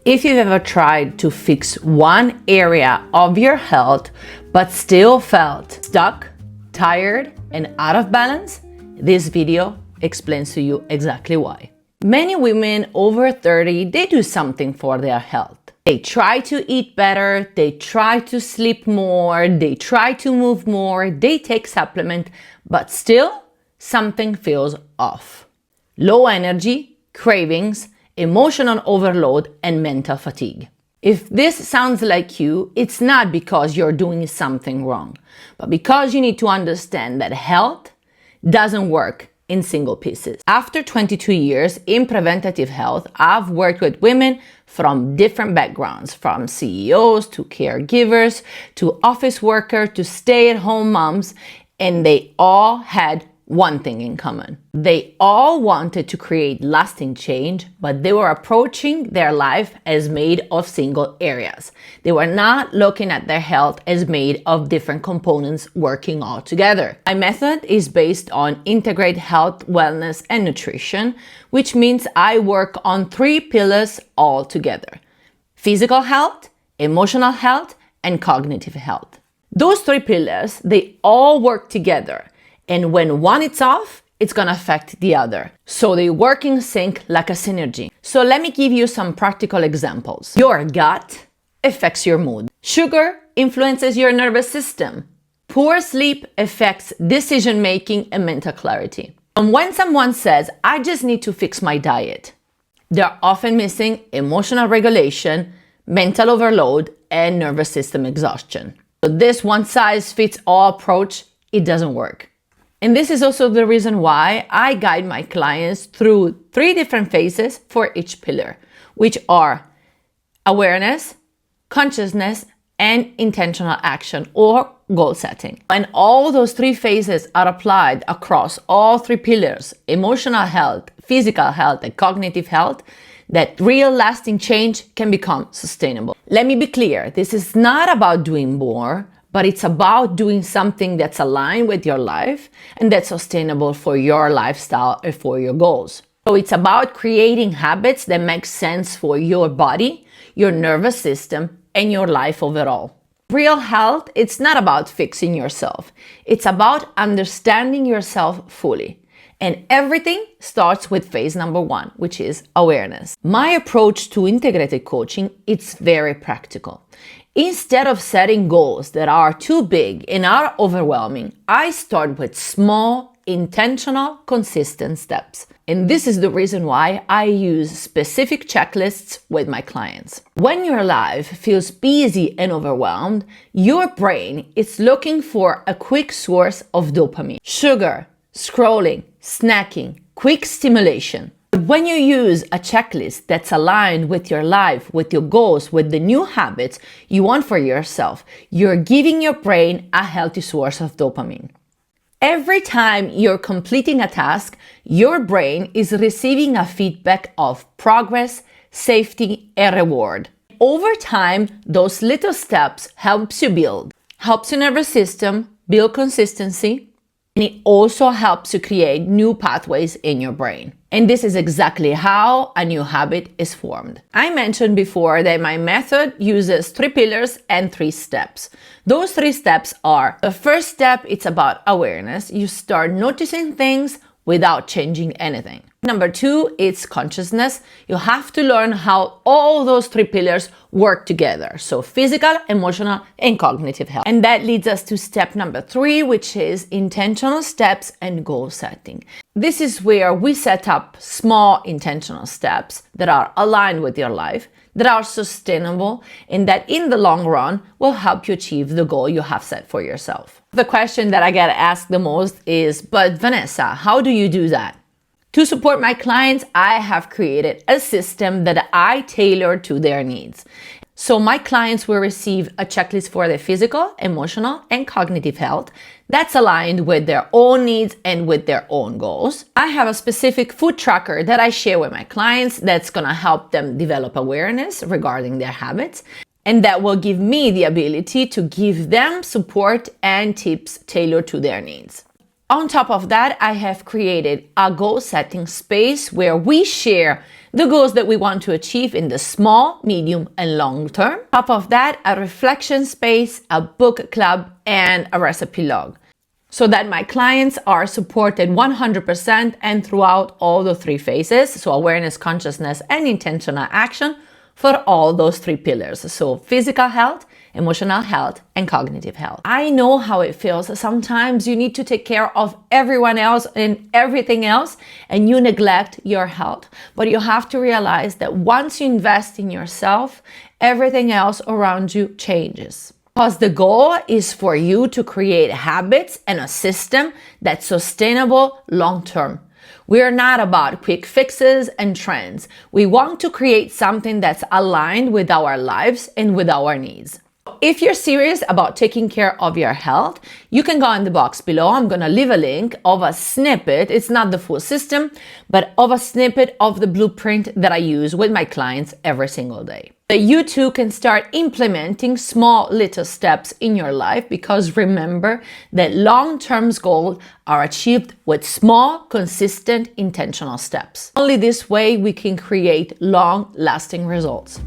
If you've ever tried to fix one area of your health but still felt stuck, tired, and out of balance, this video explains to you exactly why. Many women over 30, they do something for their health. They try to eat better, they try to sleep more, they try to move more, they take supplement, but still something feels off. Low energy, cravings, emotional overload, and mental fatigue. If this sounds like you, it's not because you're doing something wrong, but because you need to understand that health doesn't work in single pieces. After 22 years in preventative health, I've worked with women from different backgrounds, from CEOs to caregivers to office workers to stay-at-home moms, and they all had one thing in common. They all wanted to create lasting change, but they were approaching their life as made of single areas. They were not looking at their health as made of different components working all together. My method is based on integrated health, wellness, and nutrition, which means I work on 3 pillars all together: physical health, emotional health, and cognitive health. Those 3 pillars, they all work together. And when one is off, it's gonna affect the other. So they work in sync like a synergy. So let me give you some practical examples. Your gut affects your mood. Sugar influences your nervous system. Poor sleep affects decision-making and mental clarity. And when someone says, I just need to fix my diet, they're often missing emotional regulation, mental overload, and nervous system exhaustion. So this one-size-fits-all approach, it doesn't work. And this is also the reason why I guide my clients through 3 different phases for each pillar, which are awareness, consciousness, and intentional action or goal setting. When all those 3 phases are applied across all 3 pillars, emotional health, physical health, and cognitive health, that real lasting change can become sustainable. Let me be clear, this is not about doing more, but it's about doing something that's aligned with your life and that's sustainable for your lifestyle and for your goals. So it's about creating habits that make sense for your body, your nervous system, and your life overall. Real health, it's not about fixing yourself. It's about understanding yourself fully. And everything starts with phase number 1, which is awareness. My approach to integrated coaching, it's very practical. Instead of setting goals that are too big and are overwhelming, I start with small, intentional, consistent steps. And this is the reason why I use specific checklists with my clients. When your life feels busy and overwhelmed, your brain is looking for a quick source of dopamine. Sugar, scrolling, snacking, quick stimulation. But when you use a checklist that's aligned with your life, with your goals, with the new habits you want for yourself, you're giving your brain a healthy source of dopamine. Every time you're completing a task, your brain is receiving a feedback of progress, safety, and reward. Over time, those little steps helps your nervous system build consistency, and it also helps you create new pathways in your brain. And this is exactly how a new habit is formed. I mentioned before that my method uses 3 pillars and 3 steps. Those 3 steps are: the first step, it's about awareness. You start noticing things without changing anything. Number 2, it's consciousness. You have to learn how all those 3 pillars work together. So physical, emotional, and cognitive health. And that leads us to step number 3, which is intentional steps and goal setting. This is where we set up small intentional steps that are aligned with your life, that are sustainable, and that in the long run will help you achieve the goal you have set for yourself. The question that I get asked the most is, but Vanessa, how do you do that? To support my clients, I have created a system that I tailor to their needs. So my clients will receive a checklist for their physical, emotional, and cognitive health that's aligned with their own needs and with their own goals. I have a specific food tracker that I share with my clients that's gonna help them develop awareness regarding their habits, and that will give me the ability to give them support and tips tailored to their needs. On top of that, I have created a goal setting space where we share the goals that we want to achieve in the small, medium, and long term. On top of that, a reflection space, a book club, and a recipe log, so that my clients are supported 100% and throughout all the three phases. So awareness, consciousness, and intentional action for all those three pillars. So physical health, emotional health, and cognitive health. I know how it feels. Sometimes you need to take care of everyone else and everything else, and you neglect your health. But you have to realize that once you invest in yourself, everything else around you changes. Because the goal is for you to create habits and a system that's sustainable long-term. We are not about quick fixes and trends. We want to create something that's aligned with our lives and with our needs. If you're serious about taking care of your health, you can go in the box below. I'm going to leave a link of a snippet. It's not the full system, but of a snippet of the blueprint that I use with my clients every single day. That you too can start implementing small little steps in your life, because remember that long-term goals are achieved with small, consistent, intentional steps. Only this way we can create long-lasting results.